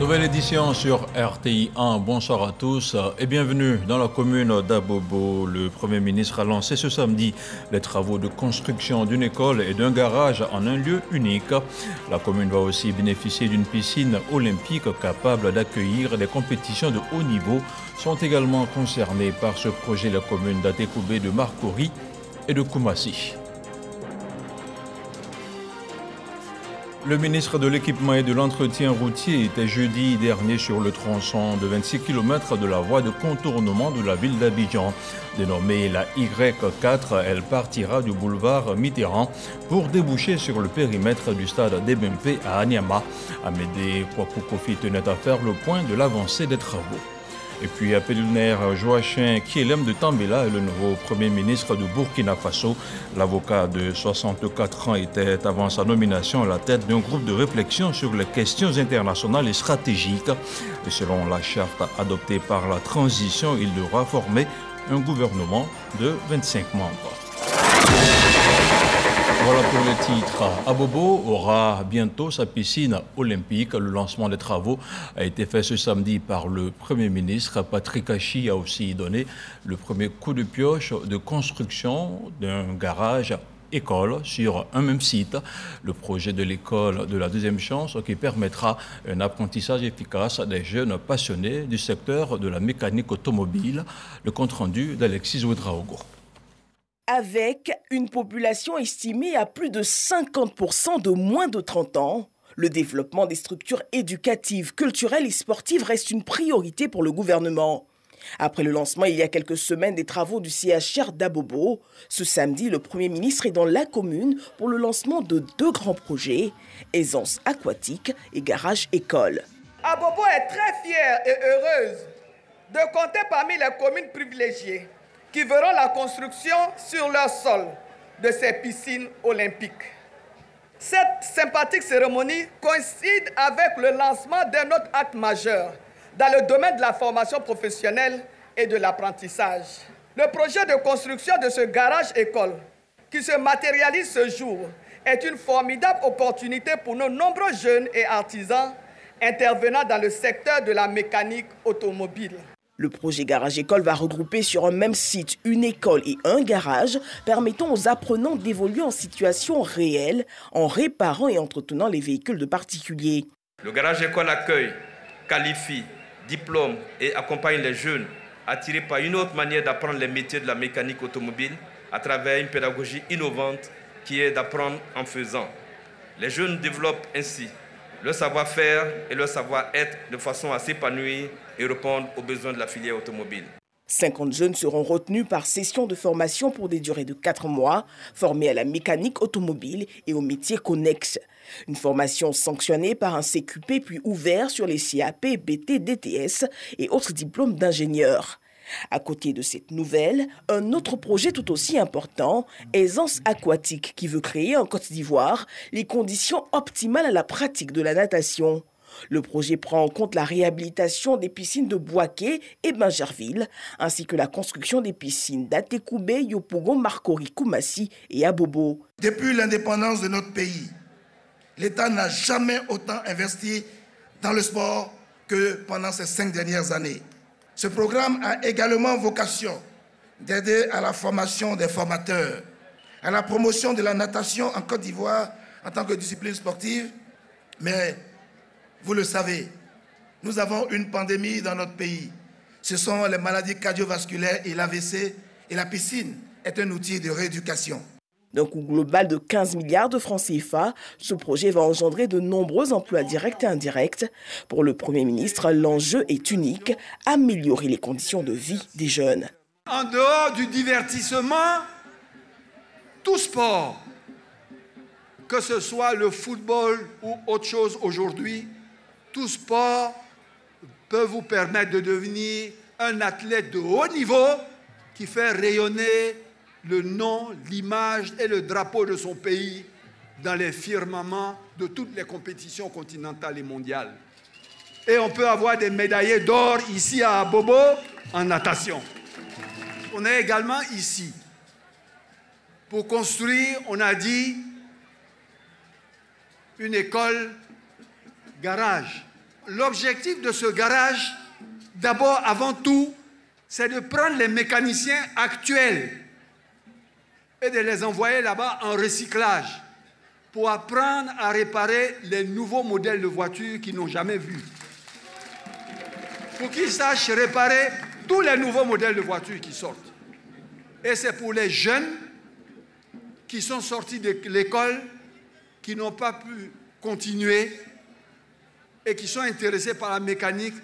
Nouvelle édition sur RTI 1. Bonsoir à tous et bienvenue dans la commune d'Abobo. Le Premier ministre a lancé ce samedi les travaux de construction d'une école et d'un garage en un lieu unique. La commune va aussi bénéficier d'une piscine olympique capable d'accueillir des compétitions de haut niveau. Sont également concernées par ce projet les communes d'Atekoubé, de Marcory et de Koumassi. Le ministre de l'Équipement et de l'Entretien routier était jeudi dernier sur le tronçon de 26 km de la voie de contournement de la ville d'Abidjan. Dénommée la Y4, elle partira du boulevard Mitterrand pour déboucher sur le périmètre du stade d'Ebempe à Anyama. Amédée Kwaku-Kofi tenait à faire le point de l'avancée des travaux. Et puis Apollinaire Joachim Kielem de Tambela est le nouveau Premier ministre du Burkina Faso. L'avocat de 64 ans était avant sa nomination à la tête d'un groupe de réflexion sur les questions internationales et stratégiques. Et selon la charte adoptée par la transition, il devra former un gouvernement de 25 membres. Voilà pour le titre. Abobo aura bientôt sa piscine olympique. Le lancement des travaux a été fait ce samedi par le Premier ministre. Patrick Hachi a aussi donné le premier coup de pioche de construction d'un garage école sur un même site. Le projet de l'école de la deuxième chance qui permettra un apprentissage efficace des jeunes passionnés du secteur de la mécanique automobile. Le compte-rendu d'Alexis Ouedraogo. Avec une population estimée à plus de 50% de moins de 30 ans, le développement des structures éducatives, culturelles et sportives reste une priorité pour le gouvernement. Après le lancement il y a quelques semaines des travaux du CHR d'Abobo, ce samedi, le Premier ministre est dans la commune pour le lancement de deux grands projets, aisance aquatique et garage école. Abobo est très fière et heureuse de compter parmi les communes privilégiées qui verront la construction sur leur sol de ces piscines olympiques. Cette sympathique cérémonie coïncide avec le lancement d'un autre acte majeur dans le domaine de la formation professionnelle et de l'apprentissage. Le projet de construction de ce garage-école qui se matérialise ce jour est une formidable opportunité pour nos nombreux jeunes et artisans intervenant dans le secteur de la mécanique automobile. Le projet garage-école va regrouper sur un même site une école et un garage, permettant aux apprenants d'évoluer en situation réelle en réparant et entretenant les véhicules de particuliers. Le garage-école accueille, qualifie, diplôme et accompagne les jeunes attirés par une autre manière d'apprendre les métiers de la mécanique automobile à travers une pédagogie innovante qui est d'apprendre en faisant. Les jeunes développent ainsi le savoir-faire et le savoir-être de façon à s'épanouir et répondre aux besoins de la filière automobile. 50 jeunes seront retenus par session de formation pour des durées de 4 mois, formés à la mécanique automobile et aux métiers connexes. Une formation sanctionnée par un CQP puis ouverte sur les CAP, BT, DTS et autres diplômes d'ingénieurs. À côté de cette nouvelle, un autre projet tout aussi important, Aisance aquatique, qui veut créer en Côte d'Ivoire les conditions optimales à la pratique de la natation. Le projet prend en compte la réhabilitation des piscines de Boaké et Bingerville, ainsi que la construction des piscines d'Atekoubé, Yopougon, Marcory, Koumassi et Abobo. Depuis l'indépendance de notre pays, l'État n'a jamais autant investi dans le sport que pendant ces 5 dernières années. Ce programme a également vocation d'aider à la formation des formateurs, à la promotion de la natation en Côte d'Ivoire en tant que discipline sportive. Mais vous le savez, nous avons une pandémie dans notre pays. Ce sont les maladies cardiovasculaires et l'AVC, et la piscine est un outil de rééducation. D'un coût global de 15 milliards de francs CFA, ce projet va engendrer de nombreux emplois directs et indirects. Pour le Premier ministre, l'enjeu est unique, améliorer les conditions de vie des jeunes. En dehors du divertissement, tout sport, que ce soit le football ou autre chose aujourd'hui, tout sport peut vous permettre de devenir un athlète de haut niveau qui fait rayonner le nom, l'image et le drapeau de son pays dans les firmaments de toutes les compétitions continentales et mondiales. Et on peut avoir des médaillés d'or ici à Abobo en natation. On est également ici pour construire, on a dit, une école garage l'objectif de ce garage, d'abord, avant tout, c'est de prendre les mécaniciens actuels et de les envoyer là-bas en recyclage pour apprendre à réparer les nouveaux modèles de voitures qu'ils n'ont jamais vus. Pour qu'ils sachent réparer tous les nouveaux modèles de voitures qui sortent. Et c'est pour les jeunes qui sont sortis de l'école, qui n'ont pas pu continuer et qui sont intéressés par la mécanique,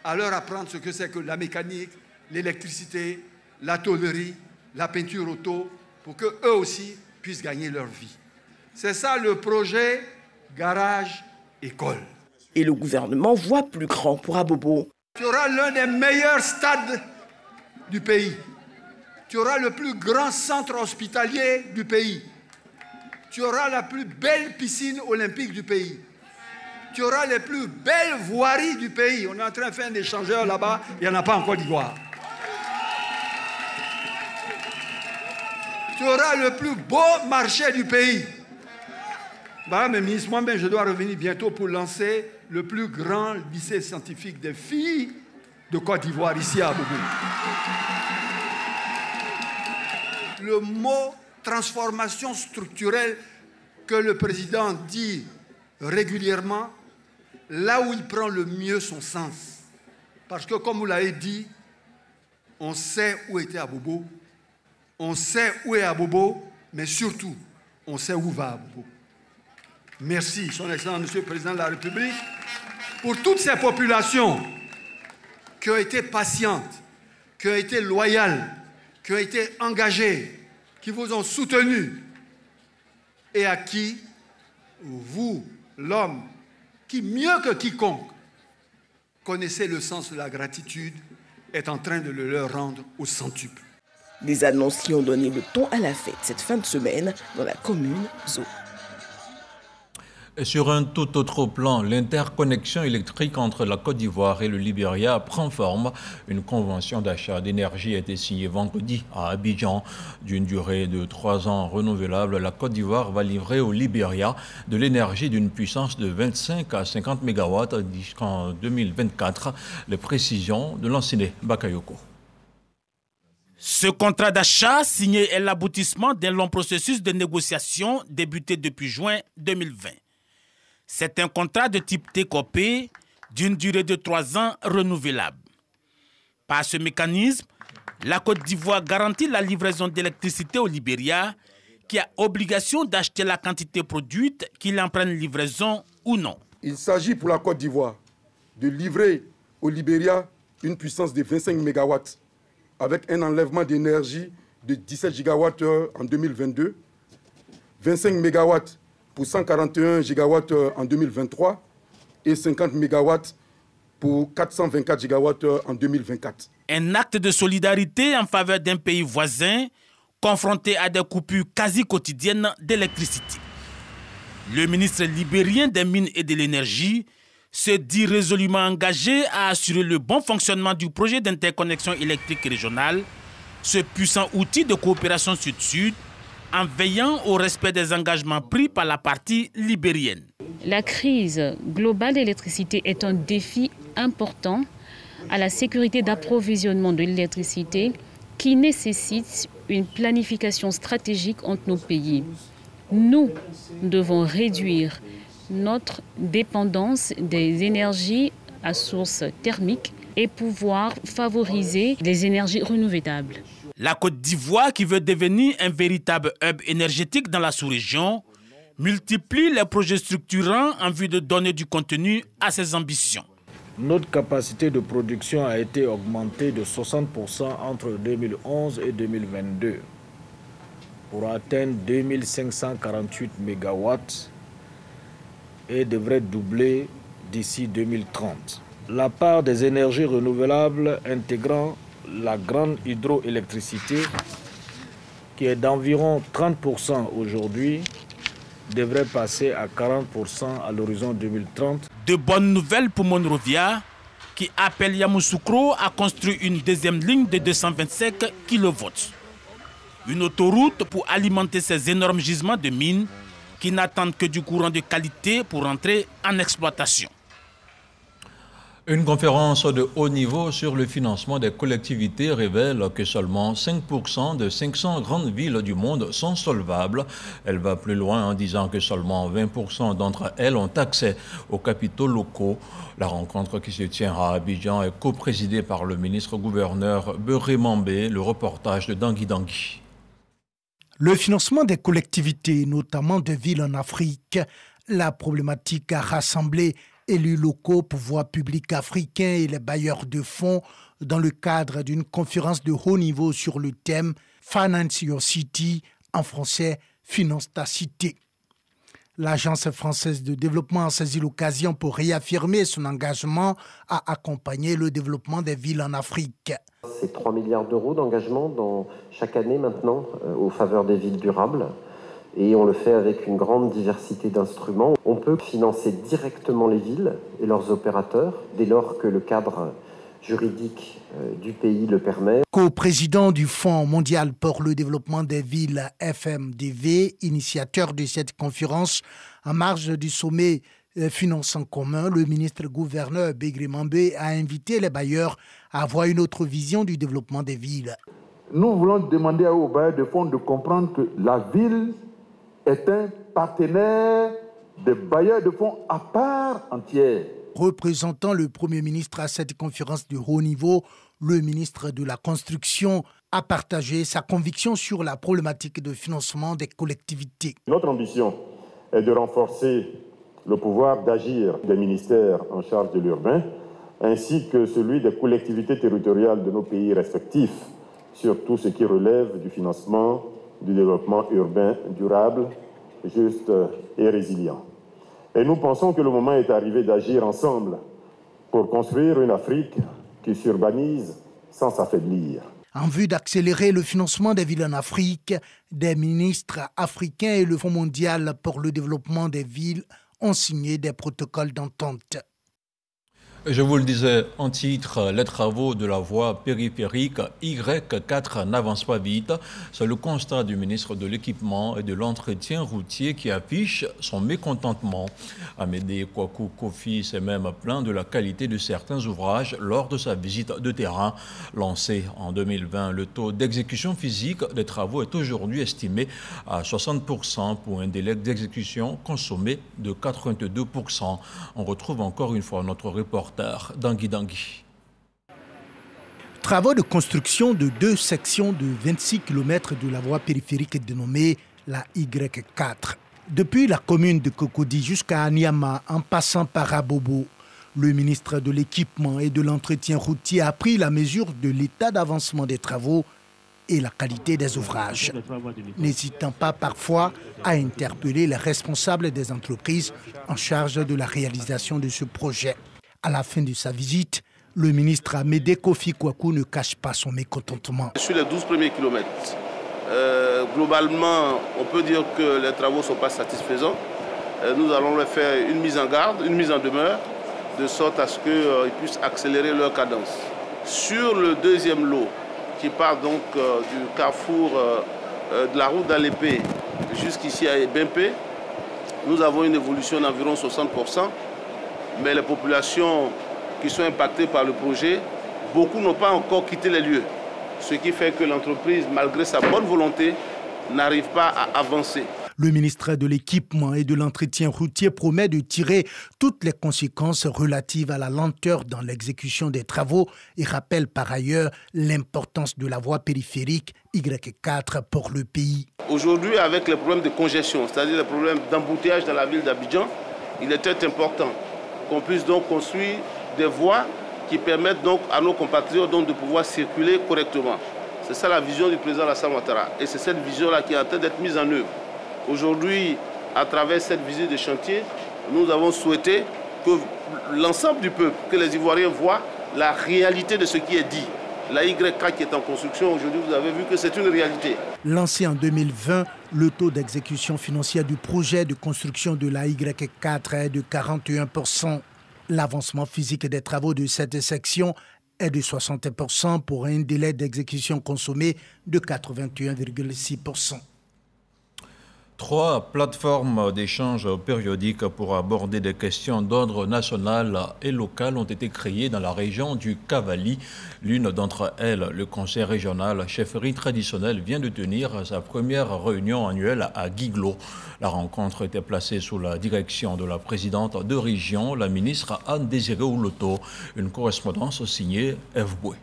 à leur apprendre ce que c'est que la mécanique, l'électricité, la tôlerie, la peinture auto, pour qu'eux aussi puissent gagner leur vie. C'est ça le projet Garage École. Et le gouvernement voit plus grand pour Abobo. Tu auras l'un des meilleurs stades du pays. Tu auras le plus grand centre hospitalier du pays. Tu auras la plus belle piscine olympique du pays. Tu auras les plus belles voiries du pays. On est en train de faire un échangeur là-bas, il n'y en a pas en Côte d'Ivoire. Tu auras le plus beau marché du pays. Voilà, mais ministre, moi-même, je dois revenir bientôt pour lancer le plus grand lycée scientifique des filles de Côte d'Ivoire, ici à Abobo. Le mot transformation structurelle que le président dit régulièrement, là où il prend le mieux son sens. Parce que, comme vous l'avez dit, on sait où était Abobo, on sait où est Abobo, mais surtout, on sait où va Abobo. Merci, Son Excellence, Monsieur le Président de la République, pour toutes ces populations qui ont été patientes, qui ont été loyales, qui ont été engagées, qui vous ont soutenu et à qui vous, l'homme, qui mieux que quiconque connaissait le sens de la gratitude, est en train de le leur rendre au centuple. Des annonces qui ont donné le ton à la fête cette fin de semaine dans la commune Zo. Et sur un tout autre plan, l'interconnexion électrique entre la Côte d'Ivoire et le Libéria prend forme. Une convention d'achat d'énergie a été signée vendredi à Abidjan. D'une durée de 3 ans renouvelable, la Côte d'Ivoire va livrer au Libéria de l'énergie d'une puissance de 25 à 50 MW jusqu'en 2024. Les précisions de l'Anciné Bakayoko. Ce contrat d'achat signé est l'aboutissement d'un long processus de négociation débuté depuis juin 2020. C'est un contrat de type TCOP d'une durée de 3 ans renouvelable. Par ce mécanisme, la Côte d'Ivoire garantit la livraison d'électricité au Libéria, qui a obligation d'acheter la quantité produite, qu'il en prenne livraison ou non. Il s'agit pour la Côte d'Ivoire de livrer au Libéria une puissance de 25 MW avec un enlèvement d'énergie de 17 GWh en 2022, 25 MW pour 141 GWh en 2023 et 50 MW pour 424 GWh en 2024. Un acte de solidarité en faveur d'un pays voisin confronté à des coupures quasi quotidiennes d'électricité. Le ministre libérien des Mines et de l'Énergie se dit résolument engagé à assurer le bon fonctionnement du projet d'interconnexion électrique régionale, ce puissant outil de coopération sud-sud, en veillant au respect des engagements pris par la partie libérienne. La crise globale d'électricité est un défi important à la sécurité d'approvisionnement de l'électricité qui nécessite une planification stratégique entre nos pays. Nous devons réduire notre dépendance des énergies à source thermique et pouvoir favoriser les énergies renouvelables. La Côte d'Ivoire, qui veut devenir un véritable hub énergétique dans la sous-région, multiplie les projets structurants en vue de donner du contenu à ses ambitions. Notre capacité de production a été augmentée de 60% entre 2011 et 2022 pour atteindre 2548 MW et devrait doubler d'ici 2030. La part des énergies renouvelables intégrant la grande hydroélectricité, qui est d'environ 30% aujourd'hui, devrait passer à 40% à l'horizon 2030. De bonnes nouvelles pour Monrovia, qui appelle Yamoussoukro à construire une deuxième ligne de 225 kV. Une autoroute pour alimenter ces énormes gisements de mines qui n'attendent que du courant de qualité pour entrer en exploitation. Une conférence de haut niveau sur le financement des collectivités révèle que seulement 5% de 500 grandes villes du monde sont solvables. Elle va plus loin en disant que seulement 20% d'entre elles ont accès aux capitaux locaux. La rencontre qui se tient à Abidjan est coprésidée par le ministre-gouverneur Beuré Mambé. Le reportage de Dangui Dangui. Le financement des collectivités, notamment de villes en Afrique, la problématique a rassemblé élus locaux, pouvoirs publics africains et les bailleurs de fonds dans le cadre d'une conférence de haut niveau sur le thème « Finance Your City », en français « Finance ta cité ». L'Agence française de développement a saisi l'occasion pour réaffirmer son engagement à accompagner le développement des villes en Afrique. C'est 3 milliards d'euros d'engagement chaque année maintenant aux faveurs des villes durables. Et on le fait avec une grande diversité d'instruments. On peut financer directement les villes et leurs opérateurs dès lors que le cadre juridique du pays le permet. Co-président du Fonds mondial pour le développement des villes FMDV, initiateur de cette conférence en marge du sommet Finances en commun, le ministre-gouverneur Beuré Mambé a invité les bailleurs à avoir une autre vision du développement des villes. Nous voulons demander aux bailleurs de fonds de comprendre que la ville est un partenaire des bailleurs de fonds à part entière. Représentant le Premier ministre à cette conférence de haut niveau, le ministre de la Construction a partagé sa conviction sur la problématique de financement des collectivités. Notre ambition est de renforcer le pouvoir d'agir des ministères en charge de l'urbain, ainsi que celui des collectivités territoriales de nos pays respectifs, sur tout ce qui relève du financement du développement urbain durable, juste et résilient. Et nous pensons que le moment est arrivé d'agir ensemble pour construire une Afrique qui s'urbanise sans s'affaiblir. En vue d'accélérer le financement des villes en Afrique, des ministres africains et le Fonds mondial pour le développement des villes ont signé des protocoles d'entente. Je vous le disais en titre, les travaux de la voie périphérique Y4 n'avancent pas vite. C'est le constat du ministre de l'Équipement et de l'Entretien routier qui affiche son mécontentement. Amédée Kouakou Kofi s'est même plaint de la qualité de certains ouvrages lors de sa visite de terrain. Lancé en 2020, le taux d'exécution physique des travaux est aujourd'hui estimé à 60% pour un délai d'exécution consommé de 82%. On retrouve encore une fois notre reporter Dangui Dangui. Travaux de construction de 2 sections de 26 km de la voie périphérique dénommée la Y4. Depuis la commune de Cocody jusqu'à Anyama, en passant par Abobo, le ministre de l'Équipement et de l'Entretien routier a pris la mesure de l'état d'avancement des travaux et la qualité des ouvrages, n'hésitant pas parfois à interpeller les responsables des entreprises en charge de la réalisation de ce projet. À la fin de sa visite, le ministre Amédée Kofi Kouakou ne cache pas son mécontentement. Sur les 12 premiers kilomètres, globalement, on peut dire que les travaux ne sont pas satisfaisants. Nous allons leur faire une mise en garde, une mise en demeure, de sorte à ce qu'ils puissent accélérer leur cadence. Sur le deuxième lot, qui part donc du carrefour de la route d'Alépé jusqu'ici à Ebempe, nous avons une évolution d'environ 60%. Mais les populations qui sont impactées par le projet, beaucoup n'ont pas encore quitté les lieux. Ce qui fait que l'entreprise, malgré sa bonne volonté, n'arrive pas à avancer. Le ministre de l'Équipement et de l'Entretien routier promet de tirer toutes les conséquences relatives à la lenteur dans l'exécution des travaux et rappelle par ailleurs l'importance de la voie périphérique Y4 pour le pays. Aujourd'hui, avec les problèmes de congestion, c'est-à-dire les problèmes d'embouteillage dans la ville d'Abidjan, il était important qu'on puisse donc construire des voies qui permettent donc à nos compatriotes donc de pouvoir circuler correctement. C'est ça la vision du président Alassane Ouattara. Et c'est cette vision-là qui est en train d'être mise en œuvre. Aujourd'hui, à travers cette visite de chantier, nous avons souhaité que l'ensemble du peuple, que les Ivoiriens voient la réalité de ce qui est dit. La Y4 qui est en construction, aujourd'hui, vous avez vu que c'est une réalité. Lancé en 2020, le taux d'exécution financière du projet de construction de la Y4 est de 41%. L'avancement physique des travaux de cette section est de 60% pour un délai d'exécution consommé de 81,6%. 3 plateformes d'échange périodiques pour aborder des questions d'ordre national et local ont été créées dans la région du Cavally. L'une d'entre elles, le Conseil régional chefferie traditionnelle, vient de tenir sa première réunion annuelle à Guiglo. La rencontre était placée sous la direction de la présidente de région, la ministre Anne-Désirée Ouloto. Une correspondance signée F. Boué.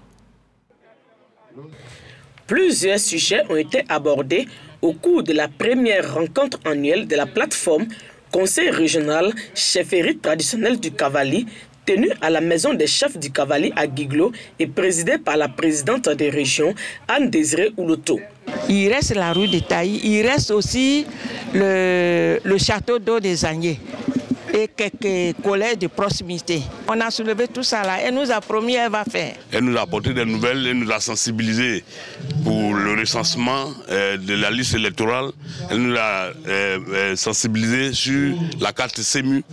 Plusieurs sujets ont été abordés au cours de la première rencontre annuelle de la plateforme Conseil régional chefferie traditionnelle du Cavally, tenue à la maison des chefs du Cavally à Guiglo et présidée par la présidente des régions, Anne-Désirée Ouloto. Il reste la rue de Taï, il reste aussi le château d'eau des Agnés et quelques collèges de proximité. On a soulevé tout ça là. Elle nous a promis qu'elle va faire. Elle nous a apporté des nouvelles, elle nous a sensibilisés pour le recensement de la liste électorale. Elle nous a sensibilisés sur la carte CEMU.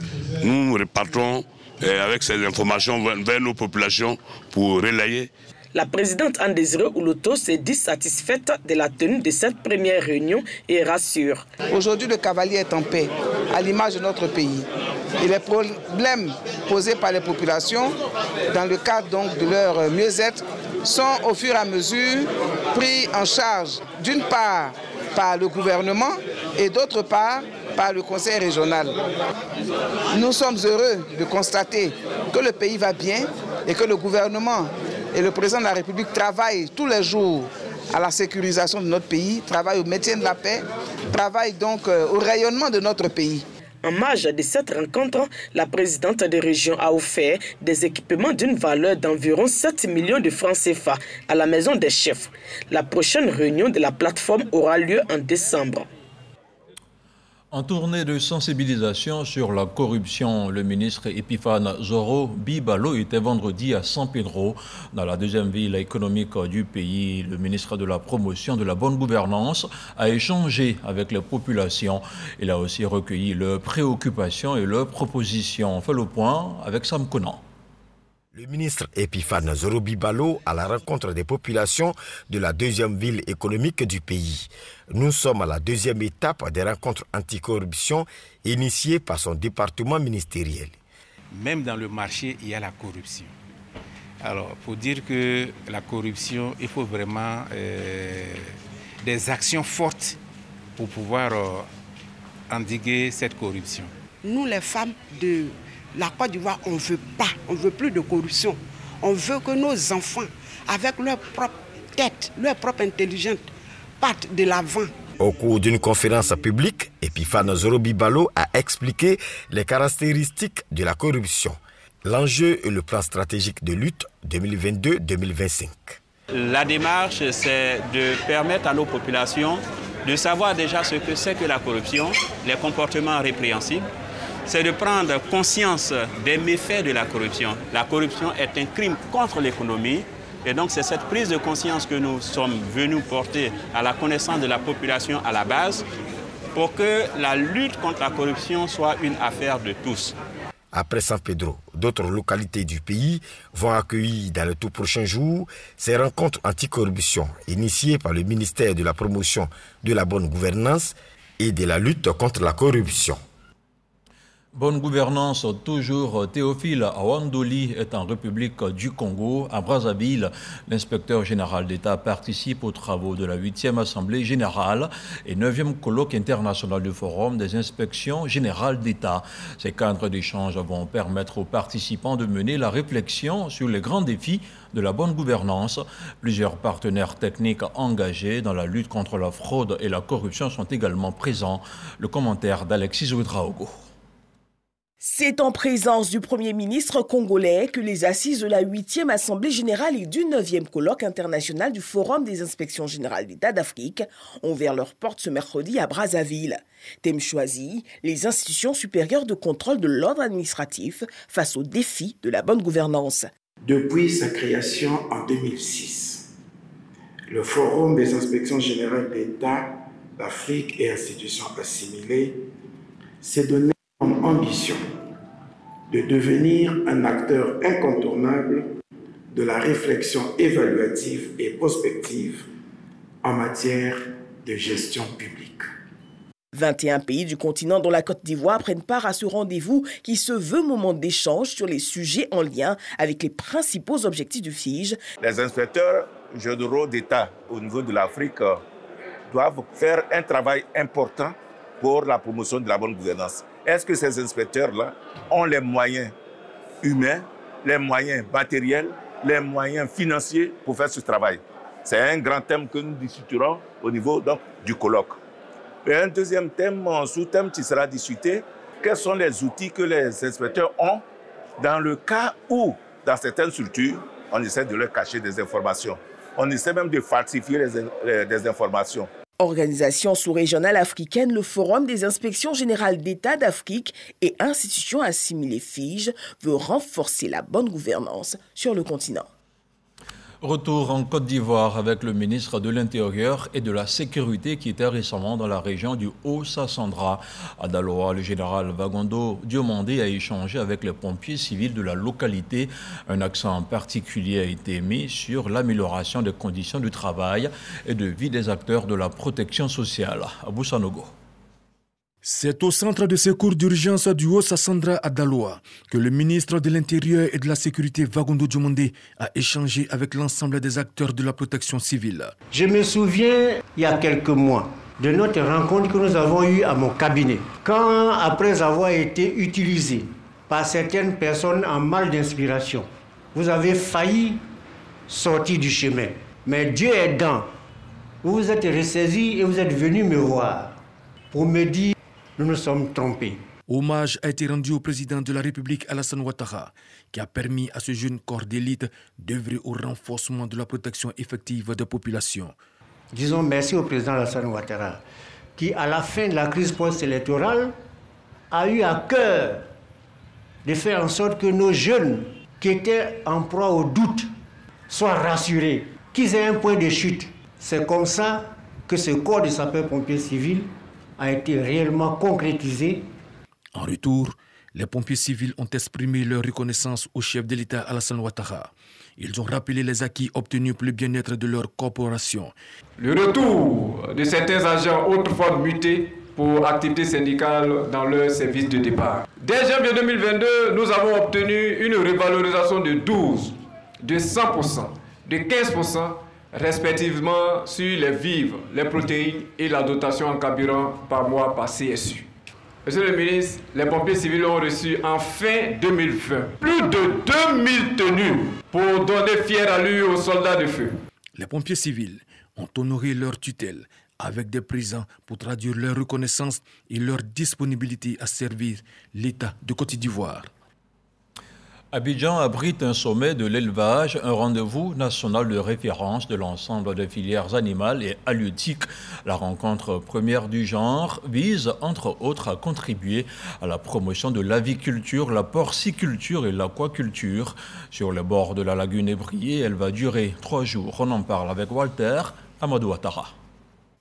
Nous repartons avec ces informations vers nos populations pour relayer. La présidente Anne-Désirée Ouloto s'est dit satisfaite de la tenue de cette première réunion et rassure. Aujourd'hui, le Cavally est en paix, à l'image de notre pays. Et les problèmes posés par les populations, dans le cadre donc de leur mieux-être, sont au fur et à mesure pris en charge, d'une part par le gouvernement et d'autre part par le Conseil régional. Nous sommes heureux de constater que le pays va bien et que le gouvernement et le président de la République travaillent tous les jours à la sécurisation de notre pays, travaillent au maintien de la paix, travaillent donc au rayonnement de notre pays. En marge de cette rencontre, la présidente des régions a offert des équipements d'une valeur d'environ 7 millions de francs CFA à la maison des chefs. La prochaine réunion de la plateforme aura lieu en décembre. En tournée de sensibilisation sur la corruption, le ministre Epiphane Zoro-Bibalo était vendredi à San Pedro, dans la deuxième ville économique du pays. Le ministre de la Promotion de la bonne gouvernance a échangé avec les populations. Il a aussi recueilli leurs préoccupations et leurs propositions. On fait le point avec Sam Conan. Le ministre Epiphane Zoro-Bibalo à la rencontre des populations de la deuxième ville économique du pays. Nous sommes à la deuxième étape des rencontres anticorruption initiées par son département ministériel. Même dans le marché, il y a la corruption. Alors, pour dire que la corruption, il faut vraiment des actions fortes pour pouvoir endiguer cette corruption. Nous, les femmes de la Côte d'Ivoire, on ne veut plus de corruption. On veut que nos enfants, avec leur propre tête, leur propre intelligence, partent de l'avant. Au cours d'une conférence publique, Epiphane Zoro-Bibalo a expliqué les caractéristiques de la corruption, l'enjeu et le plan stratégique de lutte 2022-2025. La démarche, c'est de permettre à nos populations de savoir déjà ce que c'est que la corruption, les comportements répréhensibles. C'est de prendre conscience des méfaits de la corruption. La corruption est un crime contre l'économie. Et donc c'est cette prise de conscience que nous sommes venus porter à la connaissance de la population à la base pour que la lutte contre la corruption soit une affaire de tous. Après San Pedro, d'autres localités du pays vont accueillir dans les tout prochains jours ces rencontres anticorruption initiées par le ministère de la Promotion de la bonne gouvernance et de la lutte contre la corruption. Bonne gouvernance toujours. Théophile Awandoli est en République du Congo. À Brazzaville, l'inspecteur général d'État participe aux travaux de la 8e Assemblée générale et 9e colloque international du Forum des inspections générales d'État. Ces cadres d'échange vont permettre aux participants de mener la réflexion sur les grands défis de la bonne gouvernance. Plusieurs partenaires techniques engagés dans la lutte contre la fraude et la corruption sont également présents. Le commentaire d'Alexis Ouedraogo. C'est en présence du Premier ministre congolais que les assises de la 8e Assemblée générale et du 9e colloque international du Forum des inspections générales d'État d'Afrique ont ouvert leurs portes ce mercredi à Brazzaville. Thème choisi, les institutions supérieures de contrôle de l'ordre administratif face aux défis de la bonne gouvernance. Depuis sa création en 2006, le Forum des inspections générales d'État d'Afrique et institutions assimilées s'est donné comme ambition de devenir un acteur incontournable de la réflexion évaluative et prospective en matière de gestion publique. 21 pays du continent dont la Côte d'Ivoire prennent part à ce rendez-vous qui se veut moment d'échange sur les sujets en lien avec les principaux objectifs du FIGE. Les inspecteurs généraux d'État au niveau de l'Afrique doivent faire un travail important pour la promotion de la bonne gouvernance. Est-ce que ces inspecteurs-là ont les moyens humains, les moyens matériels, les moyens financiers pour faire ce travail? C'est un grand thème que nous discuterons au niveau donc, du colloque. Et un deuxième thème, sous-thème qui sera discuté, quels sont les outils que les inspecteurs ont dans le cas où, dans certaines structures, on essaie de leur cacher des informations. On essaie même de falsifier des informations. Organisation sous-régionale africaine, le Forum des inspections générales d'État d'Afrique et institutions assimilées FIGE veut renforcer la bonne gouvernance sur le continent. Retour en Côte d'Ivoire avec le ministre de l'Intérieur et de la Sécurité qui était récemment dans la région du Haut-Sassandra. À Daloa, le général Vagondo Diomandé a échangé avec les pompiers civils de la localité. Un accent particulier a été mis sur l'amélioration des conditions de travail et de vie des acteurs de la protection sociale. Abou Sanogo. C'est au centre de secours d'urgence du Haut-Sassandra à Daloa que le ministre de l'Intérieur et de la Sécurité Vagondo Diomandé a échangé avec l'ensemble des acteurs de la protection civile. Je me souviens, il y a quelques mois, de notre rencontre que nous avons eue à mon cabinet. Quand, après avoir été utilisé par certaines personnes en mal d'inspiration, vous avez failli sortir du chemin. Mais Dieu aidant, vous vous êtes ressaisi et vous êtes venu me voir pour me dire nous nous sommes trompés. Hommage a été rendu au président de la République Alassane Ouattara, qui a permis à ce jeune corps d'élite d'œuvrer au renforcement de la protection effective des populations. Disons merci au président Alassane Ouattara, qui à la fin de la crise post-électorale a eu à cœur de faire en sorte que nos jeunes qui étaient en proie au doute soient rassurés, qu'ils aient un point de chute. C'est comme ça que ce corps de sapeurs-pompiers civils a été réellement concrétisé. En retour, les pompiers civils ont exprimé leur reconnaissance au chef de l'État Alassane Ouattara. Ils ont rappelé les acquis obtenus pour le bien-être de leur corporation. Le retour de certains agents autrefois mutés pour activité syndicale dans leur service de départ. Dès janvier 2022, nous avons obtenu une revalorisation de 12%, de 100%, de 15%, respectivement sur les vivres, les protéines et la dotation en carburant par mois par CSU. Monsieur le ministre, les pompiers civils ont reçu en fin 2020 plus de 2000 tenues pour donner fière allure aux soldats de feu. Les pompiers civils ont honoré leur tutelle avec des présents pour traduire leur reconnaissance et leur disponibilité à servir l'État de Côte d'Ivoire. Abidjan abrite un sommet de l'élevage, un rendez-vous national de référence de l'ensemble des filières animales et halieutiques. La rencontre première du genre vise, entre autres, à contribuer à la promotion de l'aviculture, la porciculture et l'aquaculture. Sur les bords de la lagune Ébrié, elle va durer 3 jours. On en parle avec Walter Amadou Ouattara.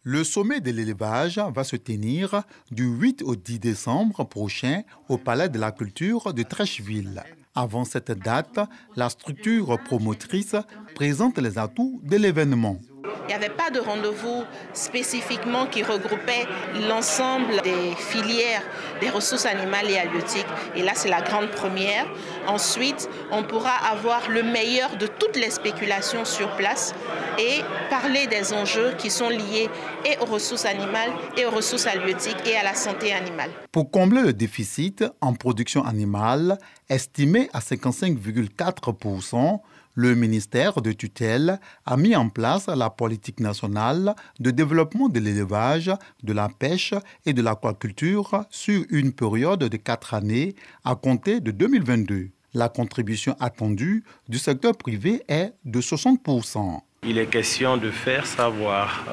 Le sommet de l'élevage va se tenir du 8 au 10 décembre prochain au Palais de la Culture de Trècheville. Avant cette date, la structure promotrice présente les atouts de l'événement. Il n'y avait pas de rendez-vous spécifiquement qui regroupait l'ensemble des filières des ressources animales et halieutiques. Et là, c'est la grande première. Ensuite, on pourra avoir le meilleur de toutes les spéculations sur place et parler des enjeux qui sont liés et aux ressources animales et aux ressources halieutiques et à la santé animale. Pour combler le déficit en production animale, estimé à 55,4%, le ministère de tutelle a mis en place la politique nationale de développement de l'élevage, de la pêche et de l'aquaculture sur une période de 4 années à compter de 2022. La contribution attendue du secteur privé est de 60%. Il est question de faire savoir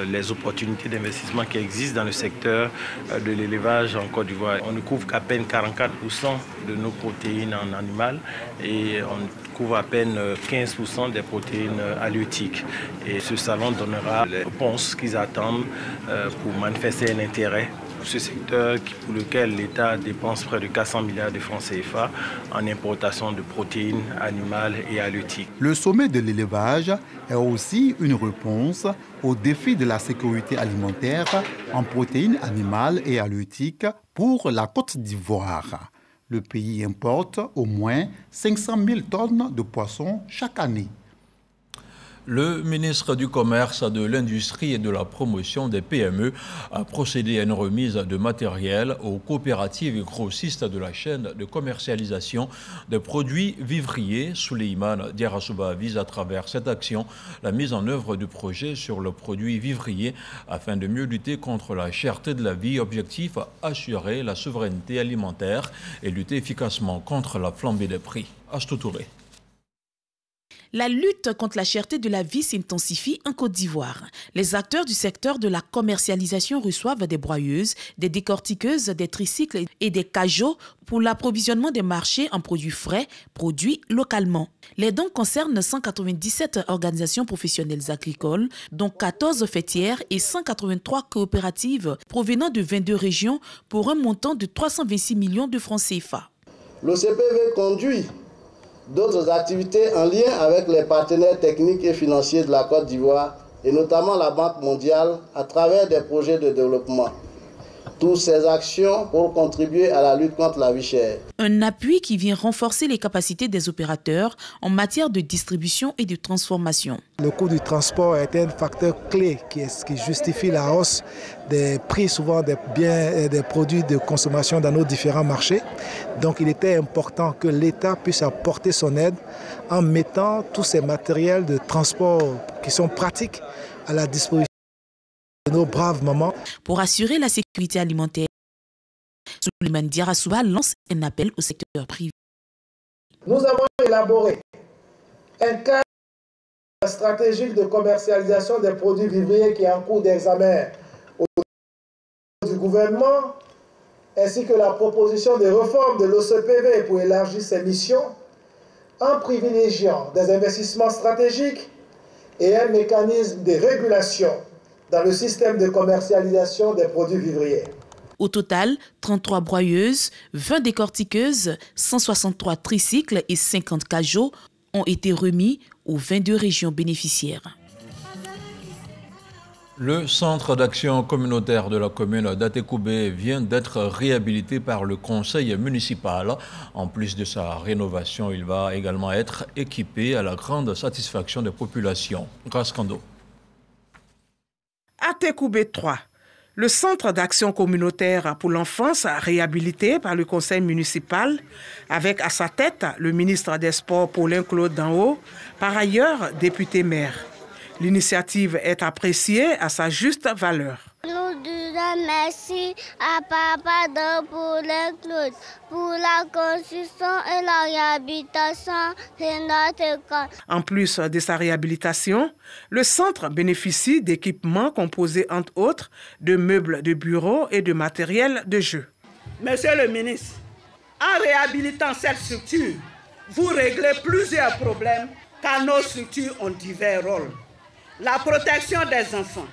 les opportunités d'investissement qui existent dans le secteur de l'élevage en Côte d'Ivoire. On ne couvre qu'à peine 44% de nos protéines en animal et on couvre à peine 15% des protéines halieutiques. Et ce salon donnera les réponses qu'ils attendent pour manifester un intérêt pour ce secteur pour lequel l'État dépense près de 400 milliards de francs CFA en importation de protéines animales et halieutiques. Le sommet de l'élevage est aussi une réponse au défi de la sécurité alimentaire en protéines animales et halieutiques pour la Côte d'Ivoire. Le pays importe au moins 500 000 tonnes de poissons chaque année. Le ministre du Commerce, de l'Industrie et de la Promotion des PME a procédé à une remise de matériel aux coopératives et grossistes de la chaîne de commercialisation des produits vivriers. Souleymane Diarra vise à travers cette action la mise en œuvre du projet sur le produit vivrier afin de mieux lutter contre la cherté de la vie. Objectif, assurer la souveraineté alimentaire et lutter efficacement contre la flambée des prix. Astou Touré. La lutte contre la cherté de la vie s'intensifie en Côte d'Ivoire. Les acteurs du secteur de la commercialisation reçoivent des broyeuses, des décortiqueuses, des tricycles et des cajots pour l'approvisionnement des marchés en produits frais, produits localement. Les dons concernent 197 organisations professionnelles agricoles, dont 14 fêtières et 183 coopératives provenant de 22 régions pour un montant de 326 millions de francs CFA. L'OCPV conduit d'autres activités en lien avec les partenaires techniques et financiers de la Côte d'Ivoire et notamment la Banque mondiale à travers des projets de développement. Toutes ces actions pour contribuer à la lutte contre la vie chère. Un appui qui vient renforcer les capacités des opérateurs en matière de distribution et de transformation. Le coût du transport est un facteur clé qui justifie la hausse des prix souvent des biens et des produits de consommation dans nos différents marchés. Donc il était important que l'État puisse apporter son aide en mettant tous ces matériels de transport qui sont pratiques à la disposition de nos braves mamans. Pour assurer la sécurité alimentaire, Souleymane Diarra lance un appel au secteur privé. Nous avons élaboré un cadre stratégique de commercialisation des produits vivriers qui est en cours d'examen au niveau du gouvernement, ainsi que la proposition de réforme de l'OCPV pour élargir ses missions en privilégiant des investissements stratégiques et un mécanisme de régulation dans le système de commercialisation des produits vivriers. Au total, 33 broyeuses, 20 décortiqueuses, 163 tricycles et 50 cajots ont été remis aux 22 régions bénéficiaires. Le centre d'action communautaire de la commune d'Atekoubé vient d'être réhabilité par le conseil municipal. En plus de sa rénovation, il va également être équipé à la grande satisfaction des populations. Grâce Kando. Atekoubé 3, le centre d'action communautaire pour l'enfance réhabilité par le conseil municipal, avec à sa tête le ministre des Sports Paulin Claude Danho, par ailleurs député maire. L'initiative est appréciée à sa juste valeur. Nous disons merci à Papa de Paulin Claude pour la construction et la réhabilitation de notre école. En plus de sa réhabilitation, le centre bénéficie d'équipements composés entre autres de meubles de bureau et de matériel de jeu. Monsieur le ministre, en réhabilitant cette structure, vous réglez plusieurs problèmes car nos structures ont divers rôles. La protection des enfants,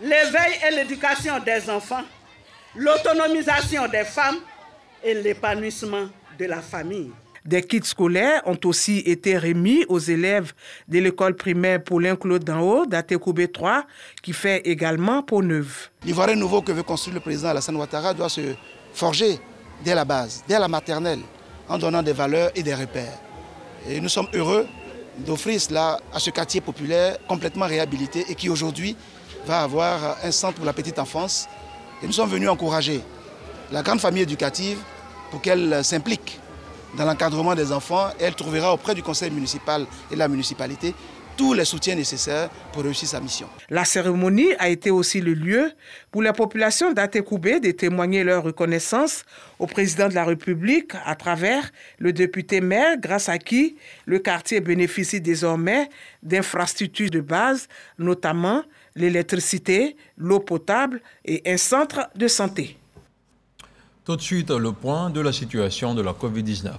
l'éveil et l'éducation des enfants, l'autonomisation des femmes et l'épanouissement de la famille. Des kits scolaires ont aussi été remis aux élèves de l'école primaire Paulin Claude Danho d'Atekoubé 3, qui fait également peau neuve. L'Ivoirien nouveau que veut construire le président Alassane Ouattara doit se forger dès la base, dès la maternelle, en donnant des valeurs et des repères. Et nous sommes heureux d'offrir cela à ce quartier populaire complètement réhabilité et qui aujourd'hui va avoir un centre pour la petite enfance. Et nous sommes venus encourager la grande famille éducative pour qu'elle s'implique dans l'encadrement des enfants. Et elle trouvera auprès du conseil municipal et de la municipalité tous les soutiens nécessaires pour réussir sa mission. La cérémonie a été aussi le lieu pour la population d'Atekoubé de témoigner leur reconnaissance au président de la République à travers le député maire, grâce à qui le quartier bénéficie désormais d'infrastructures de base, notamment l'électricité, l'eau potable et un centre de santé. Tout de suite, le point de la situation de la Covid-19.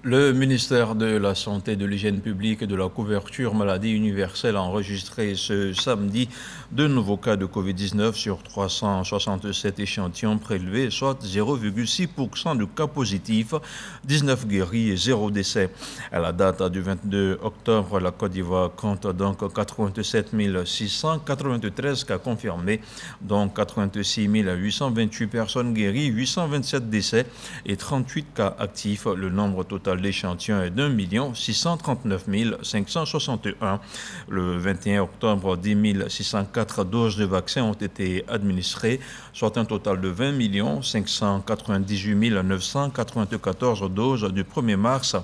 Le Le ministère de la Santé, de l'Hygiène publique et de la couverture maladie universelle a enregistré ce samedi 2 nouveaux cas de Covid-19 sur 367 échantillons prélevés, soit 0,6% de cas positifs, 19 guéris et 0 décès. À la date du 22 octobre, la Côte d'Ivoire compte donc 87 693 cas confirmés, dont 86 828 personnes guéries, 827 décès et 38 cas actifs. Le nombre total d'échantillons est d'1 639 561. Le 21 octobre, 10 604 doses de vaccins ont été administrées, soit un total de 20 598 994 doses du 1er mars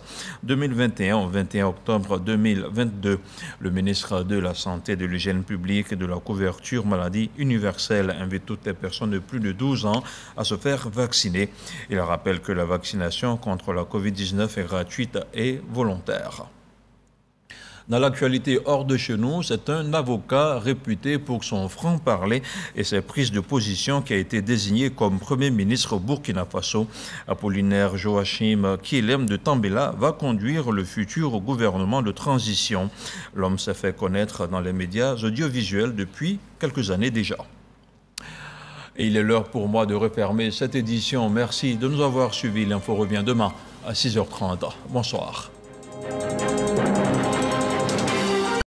2021 au 21 octobre 2022. Le ministre de la Santé, de l'Hygiène publique et de la couverture maladie universelle invite toutes les personnes de plus de 12 ans à se faire vacciner. Il rappelle que la vaccination contre la Covid-19 est gratuite et volontaire. Dans l'actualité hors de chez nous, c'est un avocat réputé pour son franc-parler et ses prises de position qui a été désigné comme Premier ministre au Burkina Faso. Apollinaire Joachim Kielem de Tambela va conduire le futur gouvernement de transition. L'homme s'est fait connaître dans les médias audiovisuels depuis quelques années déjà. Et il est l'heure pour moi de refermer cette édition. Merci de nous avoir suivis. L'info revient demain à 6h30. Bonsoir.